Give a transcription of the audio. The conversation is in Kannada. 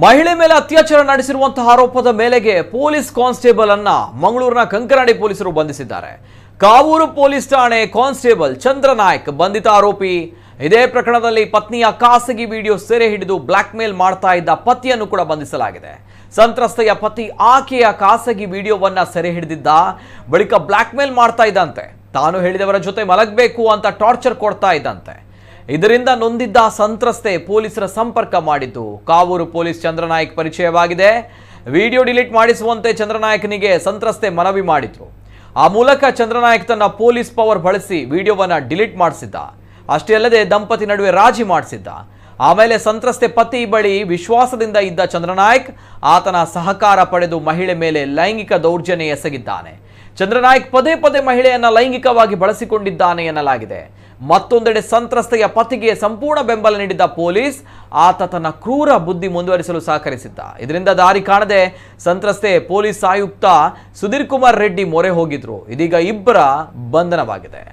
ಮಹಿಳೆ ಮೇಲೆ ಅತ್ಯಾಚಾರ ನಡೆಸಿರುವಂತಹ ಆರೋಪದ ಮೇಲೆಗೆ ಪೊಲೀಸ್ ಕಾನ್ಸ್ಟೇಬಲ್ ಅನ್ನ ಮಂಗಳೂರಿನ ಕಂಕನಾಡಿ ಪೊಲೀಸರು ಬಂಧಿಸಿದ್ದಾರೆ. ಕಾವೂರು ಪೊಲೀಸ್ ಠಾಣೆ ಕಾನ್ಸ್ಟೇಬಲ್ ಚಂದ್ರನಾಯ್ಕ್ ಬಂಧಿತ ಆರೋಪಿ. ಇದೇ ಪ್ರಕರಣದಲ್ಲಿ ಪತ್ನಿಯ ಖಾಸಗಿ ವಿಡಿಯೋ ಸೆರೆ ಹಿಡಿದು ಬ್ಲಾಕ್ ಮೇಲ್ ಮಾಡ್ತಾ ಇದ್ದ ಪತಿಯನ್ನು ಕೂಡ ಬಂಧಿಸಲಾಗಿದೆ. ಸಂತ್ರಸ್ತೆಯ ಪತಿ ಆಕೆಯ ಖಾಸಗಿ ವಿಡಿಯೋವನ್ನ ಸೆರೆ ಹಿಡಿದಿದ್ದ, ಬಳಿಕ ಬ್ಲಾಕ್ ಮೇಲ್ ಮಾಡ್ತಾ ಇದ್ದಂತೆ. ತಾನು ಹೇಳಿದವರ ಜೊತೆ ಮಲಗಬೇಕು ಅಂತ ಟಾರ್ಚರ್ ಕೊಡ್ತಾ ಇದ್ದಂತೆ. ಇದರಿಂದ ನೊಂದಿದ್ದ ಸಂತ್ರಸ್ತೆ ಪೊಲೀಸರ ಸಂಪರ್ಕ ಮಾಡಿದ್ದು ಕಾವೂರು ಪೊಲೀಸ್ ಚಂದ್ರನಾಯ್ಕ್ ಪರಿಚಯವಾಗಿದೆ. ವಿಡಿಯೋ ಡಿಲೀಟ್ ಮಾಡಿಸುವಂತೆ ಚಂದ್ರನಾಯ್ಕನಿಗೆ ಸಂತ್ರಸ್ತೆ ಮನವಿ ಮಾಡಿದ್ರು. ಆ ಮೂಲಕ ಚಂದ್ರನಾಯ್ಕ್ ತನ್ನ ಪೊಲೀಸ್ ಪವರ್ ಬಳಸಿ ವಿಡಿಯೋವನ್ನ ಡಿಲೀಟ್ ಮಾಡಿಸಿದ್ದ. ಅಷ್ಟೇ ಅಲ್ಲದೆ ದಂಪತಿ ನಡುವೆ ರಾಜಿ ಮಾಡಿಸಿದ್ದ. ಆಮೇಲೆ ಸಂತ್ರಸ್ತೆ ಪತಿ ಬಳಿ ವಿಶ್ವಾಸದಿಂದ ಇದ್ದ ಚಂದ್ರನಾಯ್ಕ್ ಆತನ ಸಹಕಾರ ಪಡೆದು ಮಹಿಳೆ ಮೇಲೆ ಲೈಂಗಿಕ ದೌರ್ಜನ್ಯ ಎಸಗಿದ್ದಾನೆ. ಚಂದ್ರನಾಯ್ಕ್ ಪದೇ ಪದೇ ಮಹಿಳೆಯನ್ನ ಲೈಂಗಿಕವಾಗಿ ಬಳಸಿಕೊಂಡಿದ್ದಾನೆ ಎನ್ನಲಾಗಿದೆ. ಮತ್ತೊಂದೆಡೆ ಸಂತ್ರಸ್ತೆಯ ಪತಿಗೆ ಸಂಪೂರ್ಣ ಬೆಂಬಲ ನೀಡಿದ್ದ ಪೊಲೀಸ್ ಆತ ತನ್ನ ಕ್ರೂರ ಬುದ್ಧಿ ಮುಂದುವರಿಸಲು ಸಹಕರಿಸಿದ್ದ. ಇದರಿಂದ ದಾರಿ ಕಾಣದೆ ಸಂತ್ರಸ್ತೆ ಪೊಲೀಸ್ ಆಯುಕ್ತ ಸುಧೀರ್ ಕುಮಾರ್ ರೆಡ್ಡಿ ಮೊರೆ ಹೋಗಿದ್ರು. ಇದೀಗ ಇಬ್ಬರ ಬಂಧನವಾಗಿದೆ.